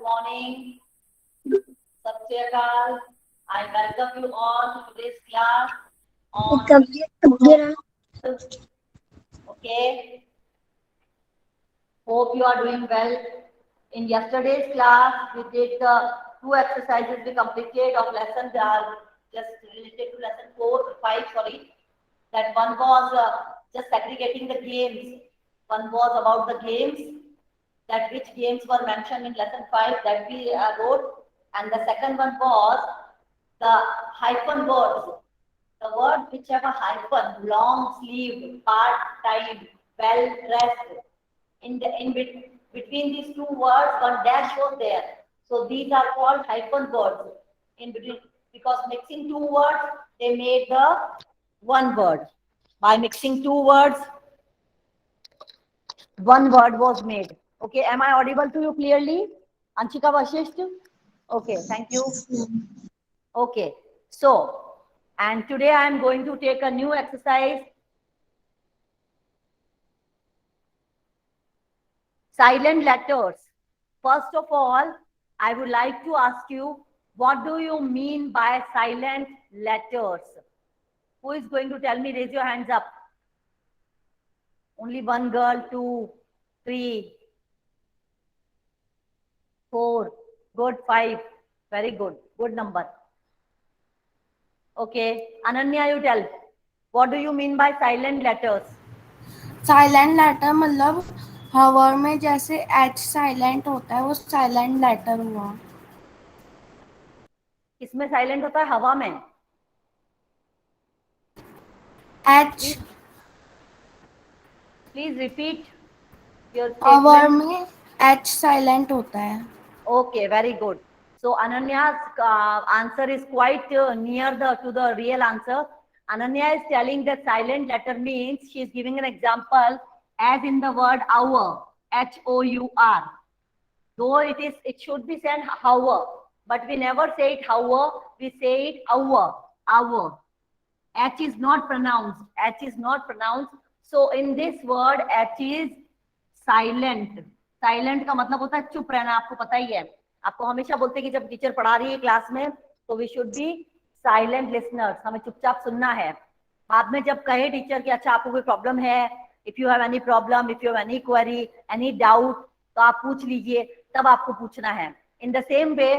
morning. Sat Shri Akal. I welcome you all to today's class on. Okay. Hope you are doing well. In yesterday's class, we did the two exercises we completed of lesson that are just related to lesson 5, sorry. That one was just segregating the games. One was about the games, that which games were mentioned in lesson 5 that we wrote. And the second one was the hyphen words. The word which have a hyphen, long sleeve, part time, well dressed. Between these two words, one dash was there. So these are called hyphen words. In between, because mixing two words, they made the one word. By mixing two words, one word was made. Okay, am I audible to you clearly? Anshika Vashisht? Okay, thank you. Okay, so, and today I am going to take a new exercise. Silent letters. First of all, I would like to ask you, what do you mean by silent letters? Who is going to tell me? Raise your hands up. Only one girl, 2, 3, 4. Good, 5. Very good. Good number. Okay. Ananya, you tell. What do you mean by silent letters? Silent letter मतलब हवा में जैसे H silent होता है वो silent letter हुआ. किसमें silent होता है? हवा में. एच. प्लीज रिपीट योर हवा स्टेटमेंट. में एच साइलेंट होता है. Okay, very good. So Ananya's answer is quite near to the real answer. Ananya is telling that silent letter means she is giving an example as in the word hour, H-O-U-R. Though it should be said hour, but we never say it hour, we say it hour, hour. H is not pronounced, H is not pronounced. So in this word, H is silent. Silent का मतलब होता है चुप रहना. आपको पता ही है, आपको हमेशा बोलते हैं कि जब टीचर पढ़ा रही है क्लास में तो we should be silent listeners. हमें चुपचाप सुनना है. बाद में जब कहे टीचर कि अच्छा आपको कोई प्रॉब्लम है, if you have any problem, if you have any query, any doubt, तो आप पूछ लीजिए, तब आपको पूछना है. In the same way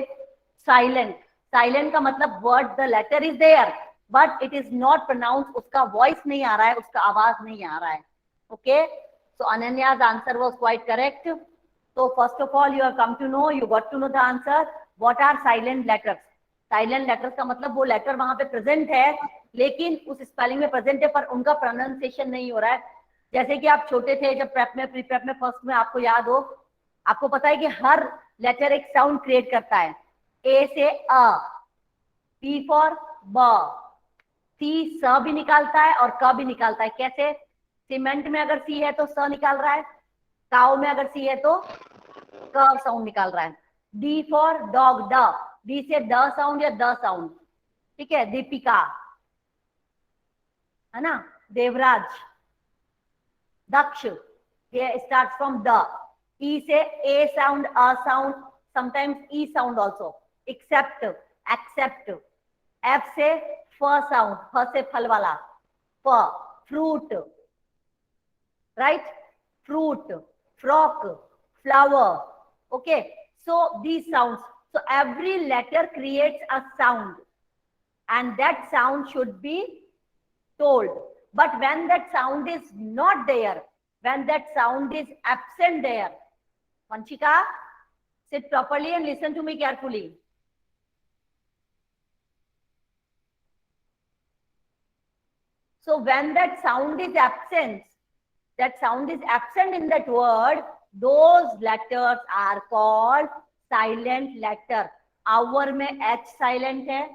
silent. Silent का मतलब word the letter is there but it is not pronounce. उसका वॉइस नहीं आ रहा है, उसका आवाज नहीं आ रहा है. Okay, so Ananya's answer was quite correct. So first of all, you have come to know, you got to know the answer. What are silent letters? Silent letters का मतलब वो लेटर वहां पे प्रेजेंट है लेकिन उस स्पेलिंग में present है पर उनका प्रोनाउंसिएशन नहीं हो रहा है. जैसे कि आप छोटे थे, जब प्रेप में, प्री प्रेप में, फर्स्ट में, आपको याद हो, आपको पता है कि हर लेटर एक साउंड क्रिएट करता है. ए से अ, बी फॉर ब, सी स भी निकालता है और क भी निकालता है. कैसे? सीमेंट में अगर सी है तो स निकाल रहा है, काउ में अगर सी है तो क साउंड निकाल रहा है. डी फॉर डॉग, ड, डी से द साउंड या द साउंड. ठीक है. दीपिका, है ना. देवराज, दक्ष, ये स्टार्ट फ्रॉम द. ई से ए साउंड, अ sound, sometimes E sound also. Except, except. F से फ साउंड, फ से फल वाला, फ. Fruit, right? Fruit, frock, flower. Okay, so these sounds. So every letter creates a sound and that sound should be told. But when that sound is not there, when that sound is absent there, Vanshika, sit properly and listen to me carefully. So when that sound is absent, in that word, those letters are called silent letter. Our में H silent है.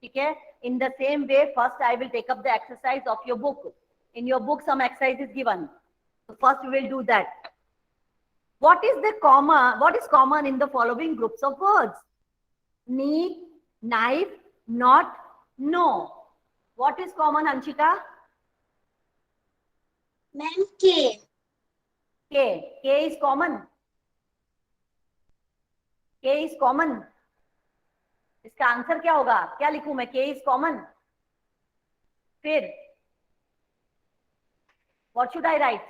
ठीक है. In the same way, first I will take up the exercise of your book. In your book, some exercise is given. So first we will do that. What is common in the following groups of words? Need, knife, not, no. What is common, Anshika? Ma'am, K. K. K is common. K is common. इसका answer क्या होगा? क्या लिखूं मैं? K is common. फिर what should I write?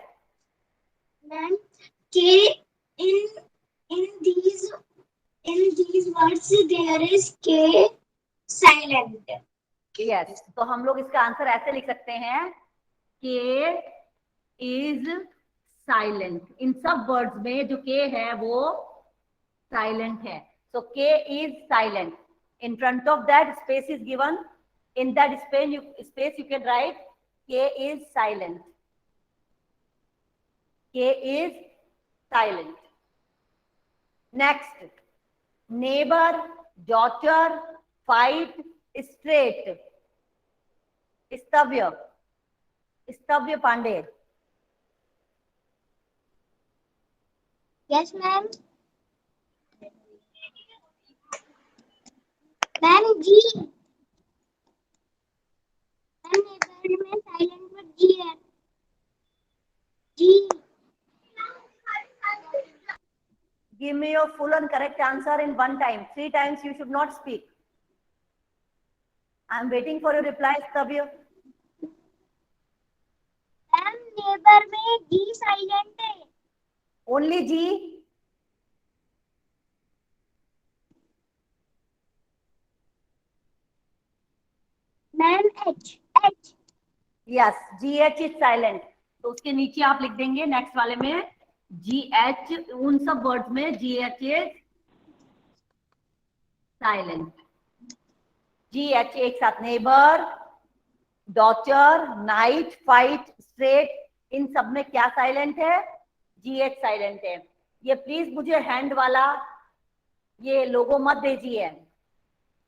Ma'am, K in these words there is K silent. Yes. तो हम लोग इसका आंसर ऐसे लिख सकते हैं, K is silent. इन सब वर्ड्स में जो K है वो silent है. So K is silent. In front of that space is given. In that space you can write K is silent. K is silent. Next, neighbor, daughter, fight, straight. Stavya Pandey. Yes, ma'am. Ma'am, G. Ma'am, neighbor में silent word G है. G. Give me your full and correct answer in one time. 3 times you should not speak. I am waiting for your reply, Stavya. Ma'am, neighbor में G silent है. Only G. Ma'am, H. Yes, GH is silent. तो उसके नीचे आप लिख देंगे next वाले में GH. उन सब वर्ड्स में GH is silent. GH एक साथ. Neighbour, daughter, night, fight, straight, इन सब में क्या साइलेंट है? GH साइलेंट है. ये प्लीज मुझे हैंड वाला ये लोगो मत भेजिए,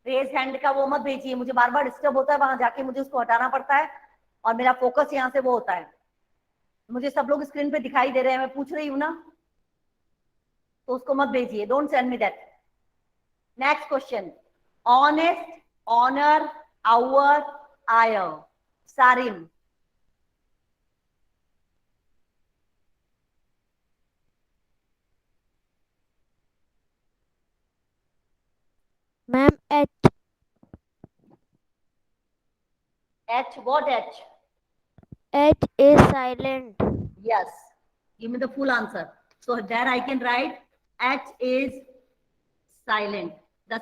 रेज हैंड का वो मत भेजिए. मुझे बार बार डिस्टर्ब होता है, वहां जाके मुझे उसको हटाना पड़ता है और मेरा फोकस यहाँ से वो होता है. मुझे सब लोग स्क्रीन पे दिखाई दे रहे हैं, मैं पूछ रही हूँ ना, तो उसको मत भेजिए. Don't send me that. Next question. Honest, honour, hour, heir. Sarim. Ma'am, H, what H? H is silent. Yes. Give me the full answer. So there I can write H is silent. The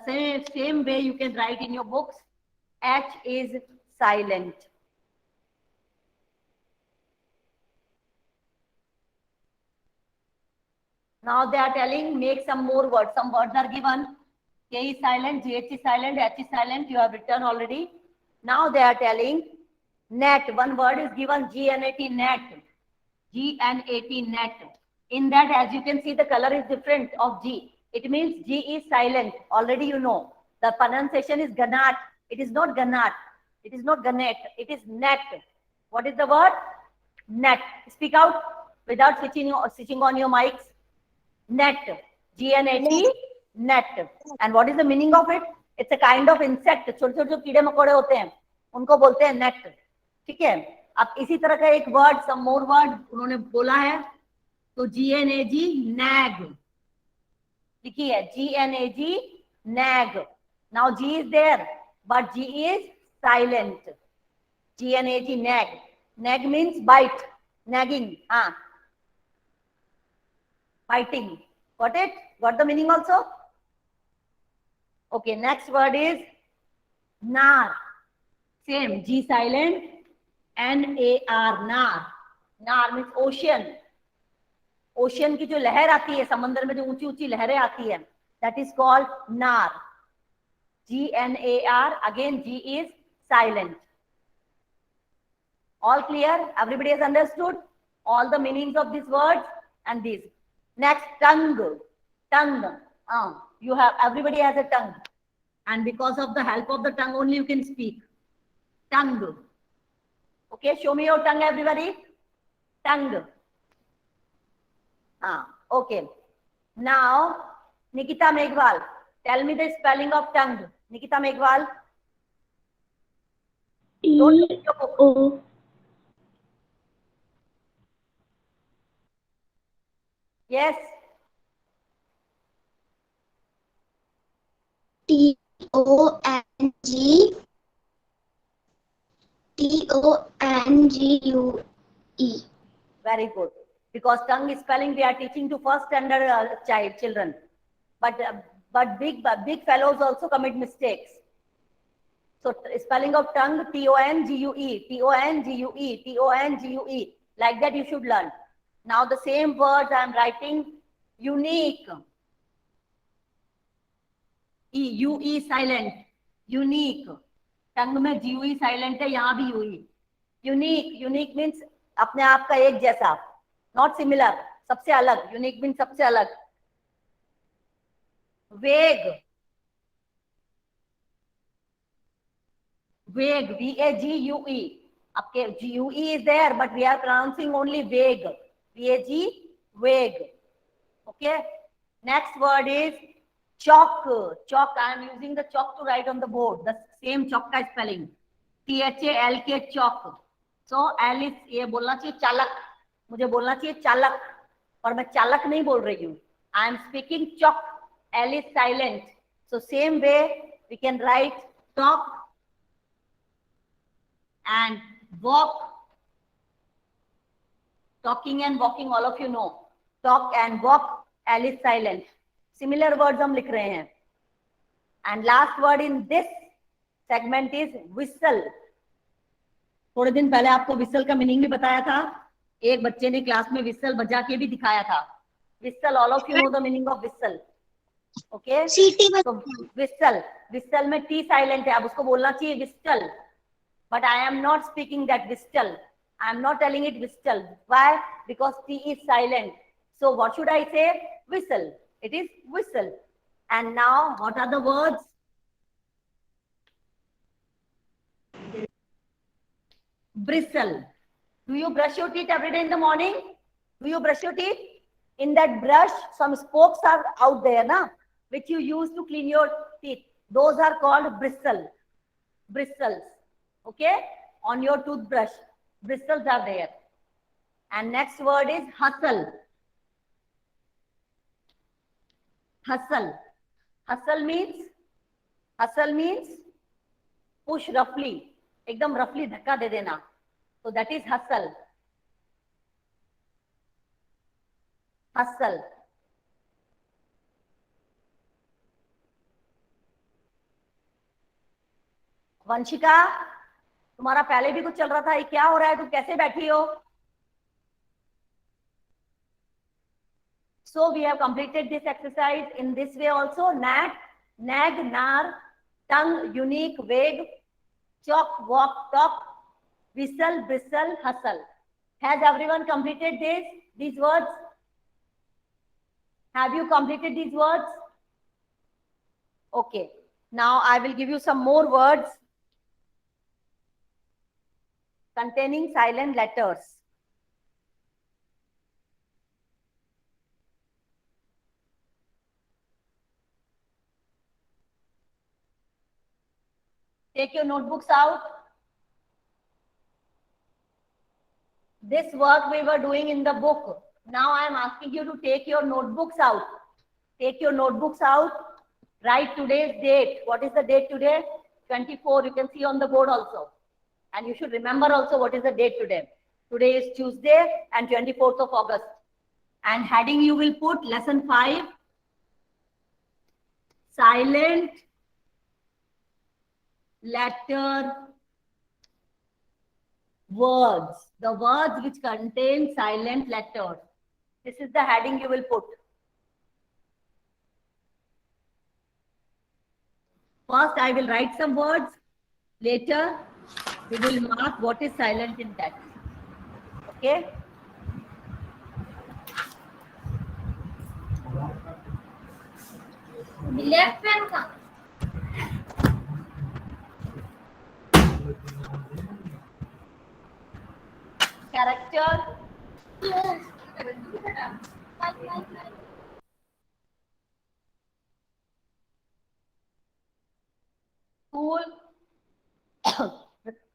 same way you can write in your books. H is silent. Now they are telling make some more words. Some words are given. K is silent, GH is silent, H is silent. You have written already. Now they are telling net. One word is given, GNAT, net. GNAT, net. In that, as you can see, the color is different of G. It means G is silent. Already you know. The pronunciation is ganat. It is not ganat. It is not ganet. It is net. What is the word? Net. Speak out without switching on your mics. Net. GNAT, net. And what is the meaning of it? It's a kind of insect. छोटे छोटे जो कीड़े मकोड़े होते हैं उनको बोलते हैं net. ठीक है. अब इसी तरह का एक वर्ड, सम मोर वर्ड उन्होंने बोला है, तो GNAG, nag. लिखिए GNAG, nag. Now G is there, but G is silent. GNAG, nag. Nag means bite, nagging. Fighting. Got it? Got the meaning also? Okay, next word is nar. Same, G silent, NAR, nar. Nar means ocean. Ocean की जो लहर आती है, समंदर में जो ऊंची ऊंची लहरें आती है, that is called nar. GNAR. Again, G is silent. All clear? Everybody has understood all the meanings of these words and these. Next, tongue. Tongue. You have, everybody has a tongue. And because of the help of the tongue only you can speak. Tongue. Okay, show me your tongue, everybody. Tongue. Okay. Now, Nikita Meghwal, tell me the spelling of tongue. Nikita Meghwal. Don't look at your book. T-O. Yes. T-O-N-G T-O-N-G-U-E. Very good. Because tongue spelling we are teaching to first standard children. But big fellows also commit mistakes. So spelling of tongue, T-O-N-G-U-E, T-O-N-G-U-E, T-O-N-G-U-E. Like that you should learn. Now the same words I am writing, unique. E-U-E silent, unique. टंग में GUE silent है, यहाँ भी UE. Unique means अपने आप का एक जैसा, not similar, सबसे अलग. Unique means सबसे अलग. Vague, V-A-G-U-E. आपके GUE is there, but we are pronouncing only vague. V-A-G, vague. Okay. Next word is chalk. Chalk. I am using the chalk to write on the board. The same chalk का spelling. T-H-A-L-K, chalk. So L is ये बोलना चाहिए चालक. मुझे बोलना चाहिए चालक. और मैं चालक नहीं बोल रही हूँ. I am speaking chalk. L is silent. So same way we can write talk and walk. Talking and walking, all of you know. Talk and walk, L is silent. Similar words हम लिख रहे हैं. And last word in this segment is whistle. थोड़े दिन पहले आपको whistle का meaning भी बताया था. एक बच्चे ने क्लास में whistle बजा के भी दिखाया था. Whistle, all of you know the meaning of whistle. Okay? So whistle में T silent है. अब उसको बोलना चाहिए whistle. But I am not speaking that whistle. I am not telling it whistle. Why? Because T is silent. So what should I say? Whistle. It is whistle. And now what are the words? Bristle. Do you brush your teeth every day in the morning? Do you brush your teeth? In that brush, some spokes are out there, na? Which you use to clean your teeth. Those are called bristle. Bristles. Okay? On your toothbrush. Bristles are there. And next word is hustle. Hustle. Hustle means push roughly. एकदम roughly धक्का दे देना. So that is hustle. Hustle. Vanshika, तुम्हारा पहले भी कुछ चल रहा था. ये क्या हो रहा है? तुम कैसे बैठी हो? So we have completed this exercise in this way also. Nag, nar, tongue, unique, vague, chalk, walk, talk, whistle, bristle, hustle. Has everyone completed these words? Have you completed these words? Okay. Now I will give you some more words containing silent letters. Take your notebooks out. This work we were doing in the book. Now I am asking you to take your notebooks out. Take your notebooks out. Write today's date. What is the date today? 24. You can see on the board also. And you should remember also what is the date today. Today is Tuesday and 24th of August. And heading you will put lesson 5. Silent letter words. The words which contain silent letters. This is the heading you will put. First, I will write some words. Later, we will mark what is silent in that. Okay? Left pen का. Character. School.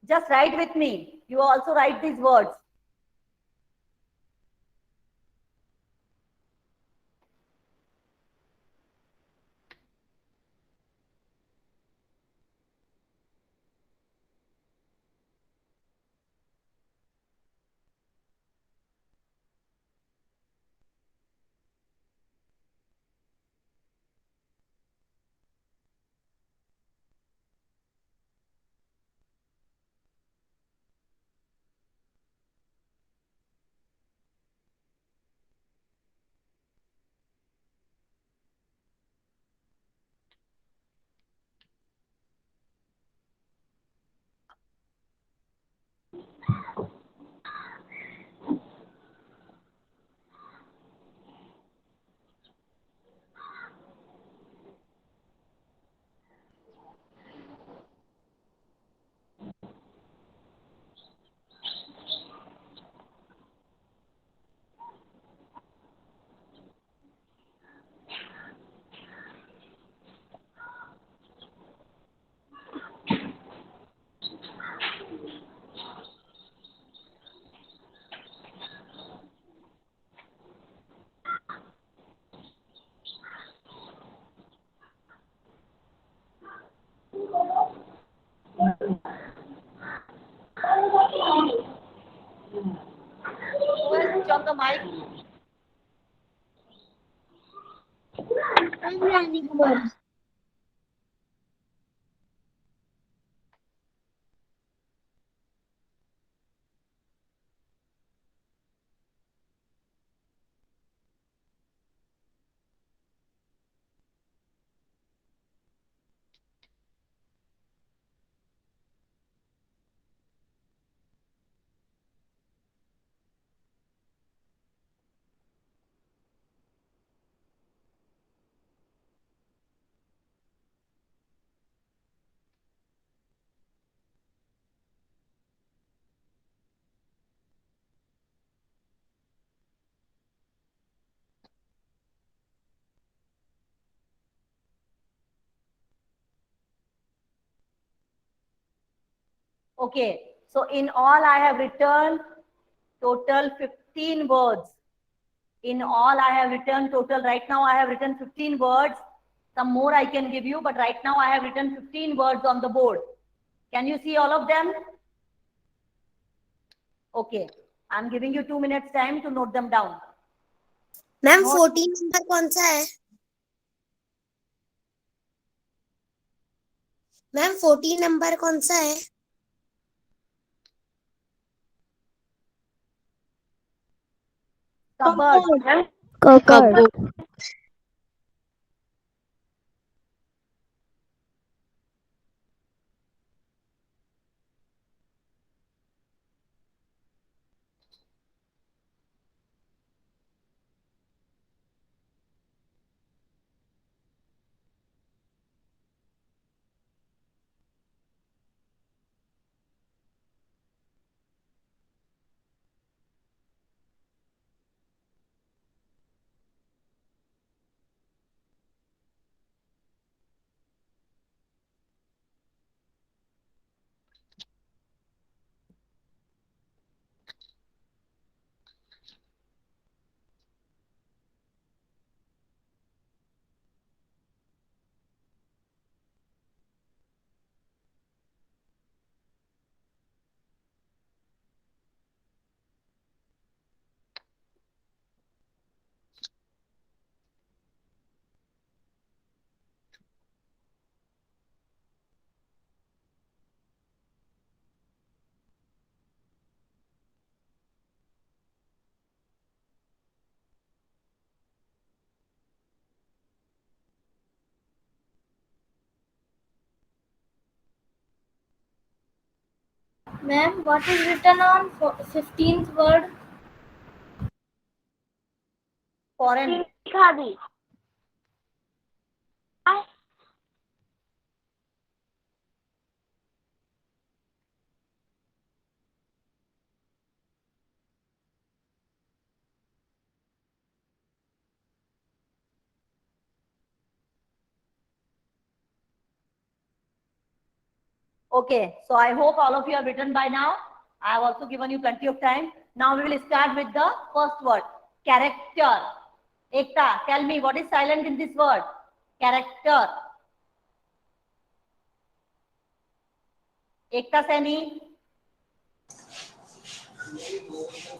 Just write with me. You also write these words. Who has switched on the mic? I'm Rani Kumar. Okay, so in all I have written total 15 words. In all I have written total, right now I have written 15 words. Some more I can give you, but right now I have written 15 words on the board. Can you see all of them? Okay, I'm giving you 2 minutes time to note them down. Ma'am Note- 14 number कौन सा है? Ma'am 14 number कौन सा है? Cupboard. Cupboard. Ma'am, what is written on 15th word? Foreign. Okay, so I hope all of you have written by now. I have also given you plenty of time. Now we will start with the first word, character. Ekta, tell me what is silent in this word? Character. Ekta Saini,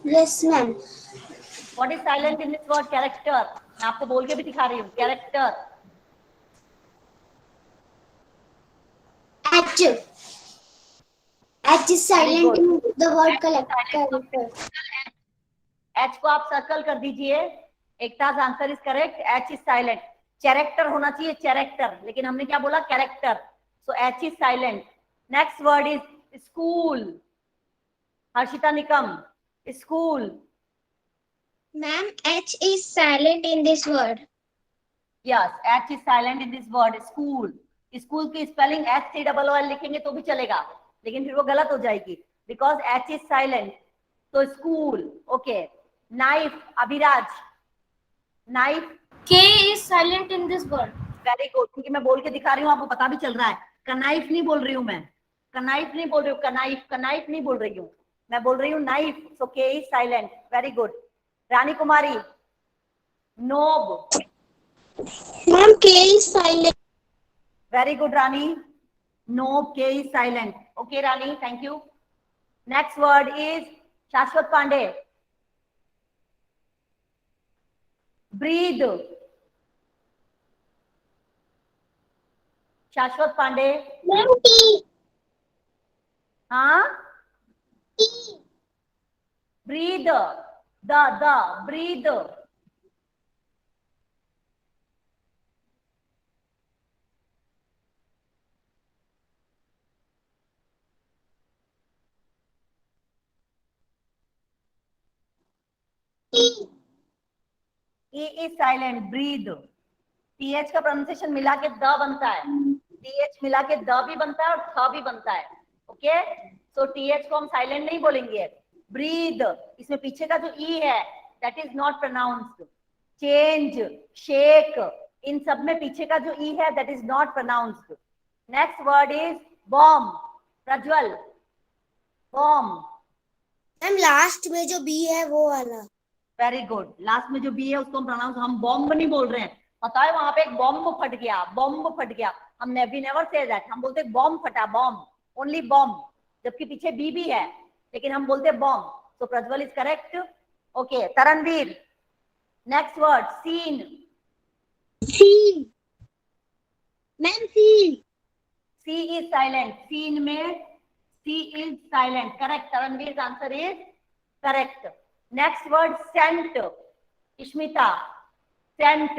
Yes ma'am. what is silent in this word? Character. मैं आपको बोल के भी दिखा रही हूँ. Character. H. H is silent in the word character. H को आप सर्कल कर दीजिए. Ekta's answer is correct. H is silent. Character होना चाहिए चैरेक्टर, लेकिन हमने क्या बोला? Character. So H is silent. Next word is school. Harshita Nikam, school. Ma'am, H is silent in this word. Yes, H is silent in this word. School. School की spelling SCOOL लिखेंगे तो भी चलेगा, लेकिन फिर वो गलत हो जाएगी बिकॉज H इज साइलेंट. तो school. Okay. Knife. Abhiraj, knife. K is silent in this word. Very good, क्योंकि मैं बोल के दिखा रही हूँ, आपको पता भी चल रहा है. कनाइफ नहीं बोल रही हूँ मैं. कनाइफ नहीं बोल रही हूँ. कनाइफ, कनाइफ नहीं बोल रही हूँ. मैं बोल रही हूँ knife. So K is silent. Very good. Rani Kumari, knob. Ma'am K is silent. Very good Rani. No, K is silent. Okay, Rani, thank you. Next word is Shashwat Pandey. Breathe. Shashwat Pandey. Ma'am T हाँ, T breathe. The breathe. E is silent. Breathe. TH का pronunciation मिला के the बनता है. TH मिला के the भी बनता है और थ भी बनता है. ओके, सो TH को हम साइलेंट नहीं बोलेंगे. ब्रीद, इसमें पीछे का जो ई है that is not pronounced. Change, shake, इन सब में पीछे का जो ई है that is not pronounced. Next word is bomb. Prajwal, bomb. Ma'am last में जो बी है वो वाला. Very good. लास्ट में जो बी है उसको हम प्रोनाउंस, हम बॉम्ब नहीं बोल रहे हैं. पता है वहां पे एक बॉम्ब फट गया, बॉम्ब फट गया. हम नेवर से दैट. हम बोलते बॉम्ब फटा, बॉम्ब, ओनली बॉम्ब, जबकि पीछे बी भी है लेकिन हम बोलते बॉम्ब. तो Prajwal is correct. Okay, Taranveer. Next word scene. C ma'am C C is silent. Scene में C is silent. Correct. Taranveer answer is correct. Next word cent. Ishmita, cent.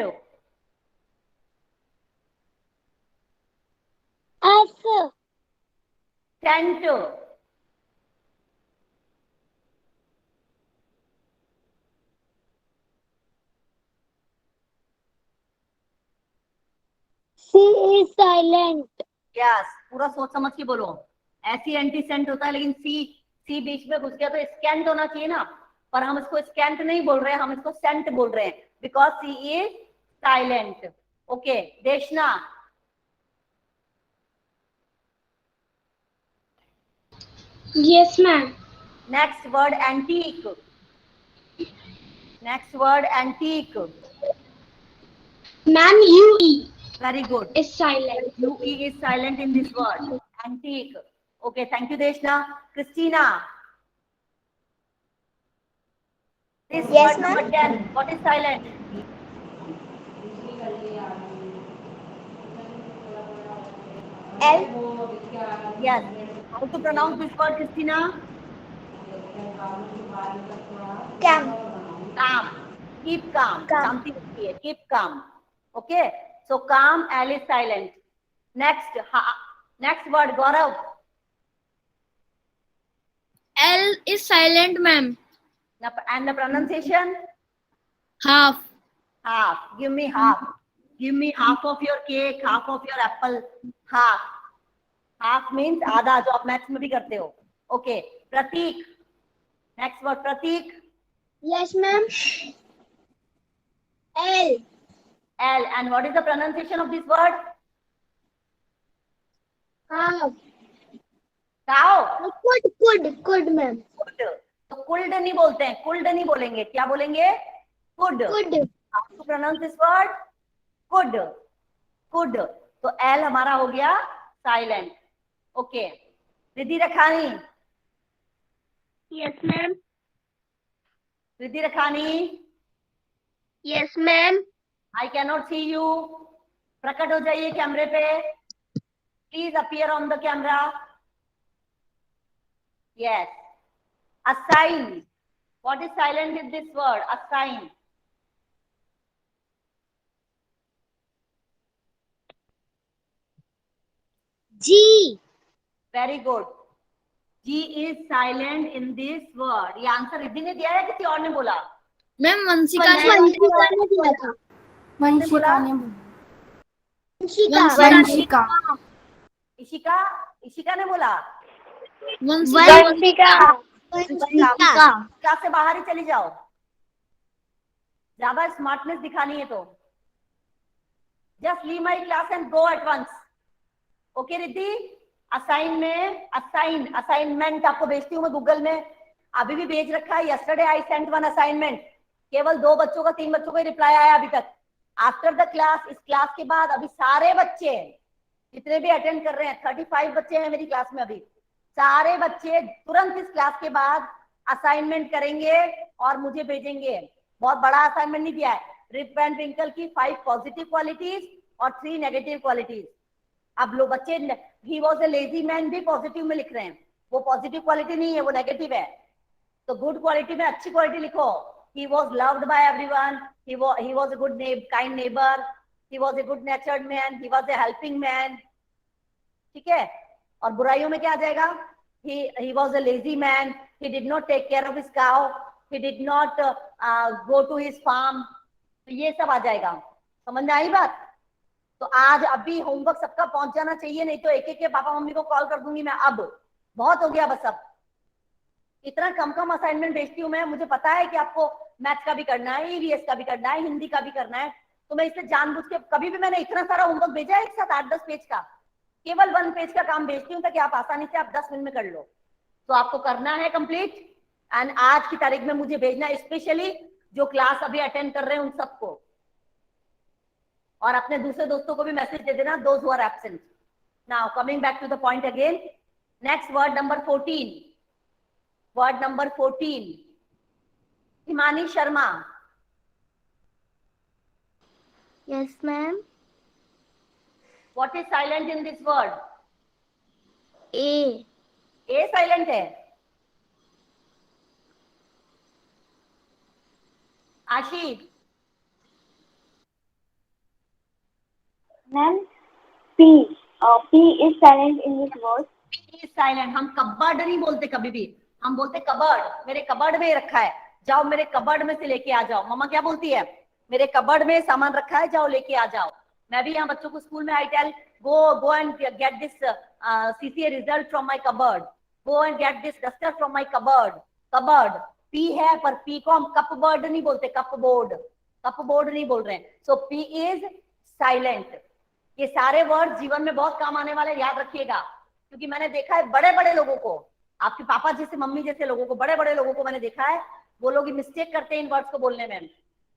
S cent. C is silent. Yes, पूरा सोच समझ के बोलो. ऐसी anti Saint होता है लेकिन सी बीच में घुस गया तो स्कैंट होना चाहिए ना, पर हम इसको स्कैंट नहीं बोल रहे हैं, हम इसको सेंट बोल रहे हैं because C is silent. Okay, Deshna. Yes, ma'am. Next word antique. Next word antique. Ma'am, UE very good. is silent. UE is silent in this word. Antique. Okay, thank you, Deshna. Christina. This Yes, word number ma'am. 10. What is silent? L Yes. How to pronounce this word, Christina? Calm. Calm. Keep calm. Calm. Something here. Keep calm. Okay. So calm. L is silent. Next. Next word, Gaurav. L is silent, ma'am. And the pronunciation? Half. Half. Give me half. Give me half of your cake, half of your apple. Half. Half means आधा, जो आप maths में भी करते हो. Okay. Prateek. Next word, Prateek. Yes ma'am. L. L. And what is the pronunciation of this word? हाँ. Cow. Could ma'am. Could. तो could नहीं बोलते हैं, could नहीं बोलेंगे. क्या बोलेंगे? Could. Could. How to pronounce this word? Could. Could. तो L हमारा हो गया silent. Okay. Riddhi Rakhani. Yes ma'am. Riddhi Rakhani. Yes ma'am. I cannot see you. प्रकट हो जाइए कैमरे पे. Please appear on the camera. Yes. Assign. What is silent in this word? Assign. G. Very good. G is silent in this word. ये answer Riddhi ने दिया है किसी और ने बोला? Ma'am, Vanshika. वंशिका ने दिया था. वंशिका ने वंशिका. वंशिका इशिका. इशिका ने बोला. वंशिका. वंशिका. क्लास से बाहर ही चली जाओ. ज्यादा स्मार्टनेस दिखानी है तो. Just leave my class and go at once. Okay Riddhi. Assign में असाइनमेंट आपको भेजती हूँ मैं गूगल में. अभी भी भेज रखा है. Yesterday I sent one assignment. केवल 2 बच्चों का 3 बच्चों का रिप्लाई आया अभी तक. आफ्टर द क्लास, इस क्लास के बाद अभी सारे बच्चे जितने भी अटेंड कर रहे हैं, 35 बच्चे हैं मेरी क्लास में अभी, सारे बच्चे तुरंत इस क्लास के बाद असाइनमेंट करेंगे और मुझे भेजेंगे। बहुत बड़ा असाइनमेंट नहीं दिया है, रिप एंड ट्विंकल की 5 पॉजिटिव क्वालिटीज और 3 नेगेटिव क्वालिटीज। अब लोग बच्चे he was a lazy man भी पॉजिटिव में लिख रहे हैं, वो पॉजिटिव क्वालिटी नहीं है, वो नेगेटिव है। तो गुड क्वालिटी में अच्छी क्वालिटी लिखो। He was loved by everyone, he was a good kind neighbor, he was a good natured man, he was a helping man, ठीक है। और बुराइयों में क्या आ जाएगा, he was a lazy man, he did not take care of his cow, he did not go to his farm, तो ये सब आ जाएगा। समझ में आई बात? तो आज अभी होमवर्क सबका पहुंच जाना चाहिए, नहीं तो एक एक के पापा मम्मी को कॉल कर दूंगी मैं। अब बहुत हो गया बस, अब इतना कम कम असाइनमेंट भेजती हूँ मैं। मुझे पता है कि आपको मैथ्स का भी करना है, ईवीएस का भी करना है, हिंदी का भी करना है, तो मैं इसे जानबूझ के, कभी भी मैंने इतना सारा होमवर्क भेजा है एक साथ 8-10 पेज का, केवल 1 पेज का काम भेजती हूँ ताकि आप आसानी से आप 10 मिनट में कर लो। तो आपको करना है कंप्लीट, एंड आज की तारीख में मुझे भेजना, स्पेशली जो क्लास अभी अटेंड कर रहे हैं उन सबको, और अपने दूसरे दोस्तों को भी मैसेज दे देना, those who are absent. Now coming back to the point again, next word number 14, word number 14, Himani Sharma. Yes, ma'am. What is silent in this word? A. A silent है। आशी, Ma'am, P. P is silent in this word. P is silent। हम cupboard नहीं बोलते कभी भी, हम बोलते cupboard. मेरे कबर्ड में रखा है, जाओ मेरे कबर्ड में से लेके आ जाओ। मम्मा क्या बोलती है, मेरे कबर्ड में सामान रखा है, जाओ लेके आ जाओ। मैं भी यहाँ बच्चों को स्कूल में I tell, go and get this CCA result from my cupboard, go and get this duster from my cupboard। Cupboard P है, पर P को हम कपबोर्ड नहीं बोलते, कपबोर्ड, कपबोर्ड नहीं बोल रहे हैं। सो P इज साइलेंट। ये सारे वर्ड जीवन में बहुत काम आने वाले, याद रखिएगा, क्योंकि मैंने देखा है बड़े बड़े लोगों को, आपके पापा जैसे, मम्मी जैसे लोगों को, बड़े बड़े लोगों को मैंने देखा है, वो लोग मिस्टेक करते हैं इन वर्ड्स को बोलने में।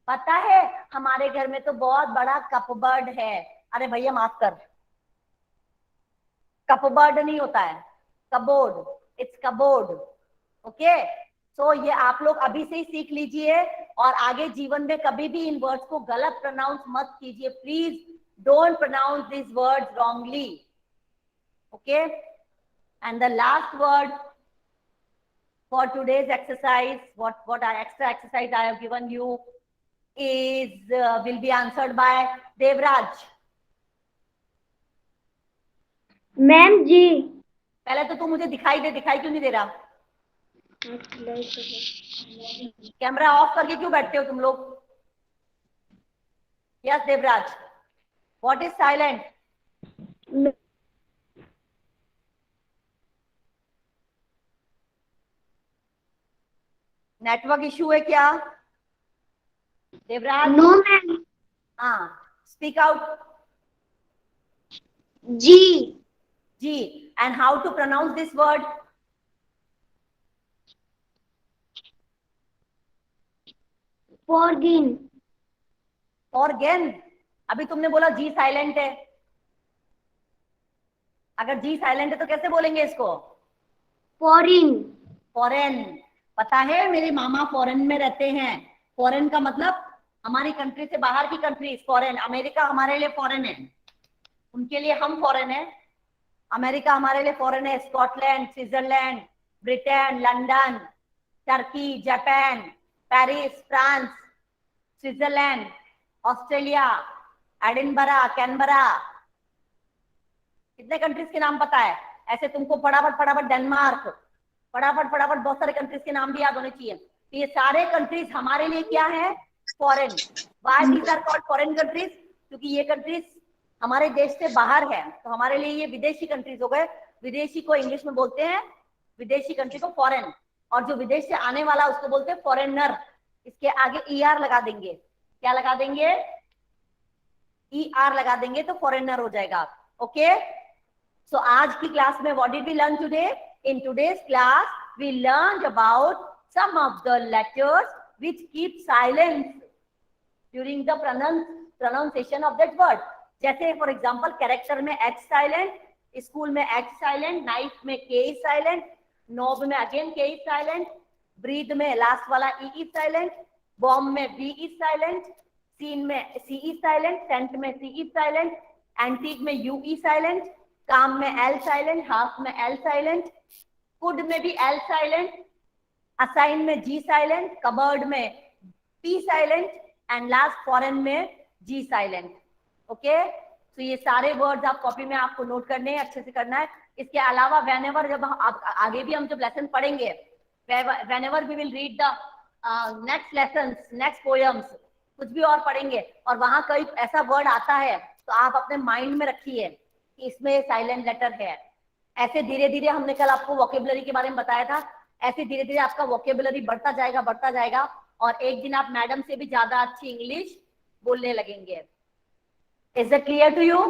पता है हमारे घर में तो बहुत बड़ा कपबर्ड है। अरे भैया माफ कर, कपबर्ड नहीं होता है, कबोर्ड, इट्स कबोर्ड। ओके, सो ये आप लोग अभी से ही सीख लीजिए, और आगे जीवन में कभी भी इन वर्ड्स को गलत प्रोनाउंस मत कीजिए। Please don't pronounce this words wrongly. Okay, and the last word for today's exercise, what extra exercise I have given you is will be answered by Devraj। Ma'am, G. पहले तो तू मुझे दिखाई दे, दिखाई क्यों नहीं दे रहा? कैमरा ऑफ करके क्यों बैठते हो तुम लोग? Yes Devraj, what is silent? Network issue है क्या देवराज? No, ma'am. हाँ, speak out. G. G, and how to pronounce this word? Forgin. Foreign. अभी तुमने बोला जी साइलेंट है, अगर जी साइलेंट है तो कैसे बोलेंगे इसको? Foreign. फॉरेन। पता है मेरे मामा फॉरेन में रहते हैं। फॉरेन का मतलब हमारी कंट्री से बाहर की कंट्री। फॉरेन, अमेरिका हमारे लिए फॉरेन है, उनके लिए हम फॉरेन है। अमेरिका हमारे लिए फॉरेन है, Scotland, Switzerland, Britain, London, Turkey, Japan, Paris, France, Switzerland, Australia, Edinburgh, Canberra. कितने कंट्रीज के नाम पता है? ऐसे तुमको फटाफट फटाफट डेनमार्क, फटाफट फटाफट बहुत सारे कंट्रीज के नाम भी याद होने चाहिए। तो ये सारे कंट्रीज हमारे लिए क्या है? Foreign. Why these are called foreign countries? क्योंकि ये कंट्रीज हमारे देश से बाहर है, तो हमारे लिए ये विदेशी कंट्रीज हो गए। विदेशी को इंग्लिश में बोलते हैं, विदेशी कंट्री को फॉरेन, और जो विदेश से आने वाला उसको बोलते हैं फॉरेनर। इसके आगे ER लगा देंगे। क्या लगा देंगे? ER लगा देंगे तो फॉरेनर हो जाएगा। ओके, सो आज की क्लास में what did we learn today? In today's class, we learned about some of the letters which keep silence during the pronunciation of that word. जैसे फॉर एग्जाम्पल कैरेक्टर में एच साइलेंट, स्कूल में H silent, knife में के is silent, knob में again के is silent, breathe में last वाला E is silent, bomb में बी इज साइलेंट, सीन में सी इज साइलेंट, सेंट में सी इज साइलेंट, एंटीक में यू इज साइलेंट, काम में एल साइलेंट, हाफ में एल साइलेंट, कुड में भी एल साइलेंट, असाइन में जी साइलेंट, कबर्ड में P silent and last foreign में जी साइलेंट। ओके, तो ये सारे वर्ड्स आप कॉपी में आपको नोट करने हैं, अच्छे से करना है। इसके अलावा व्हेनेवर जब हम आगे भी हम जब लेसन पढ़ेंगे, whenever we will read the next lessons, next poems, कुछ भी और पढ़ेंगे और वहां कोई ऐसा वर्ड आता है तो आप अपने माइंड में रखिए कि इसमें साइलेंट लेटर है। ऐसे धीरे धीरे, हमने कल आपको वोकेबुलरी के बारे में बताया था, ऐसे धीरे धीरे आपका वोकेबुलरी बढ़ता जाएगा और एक दिन आप मैडम से भी ज्यादा अच्छी इंग्लिश बोलने लगेंगे। Is that clear to you?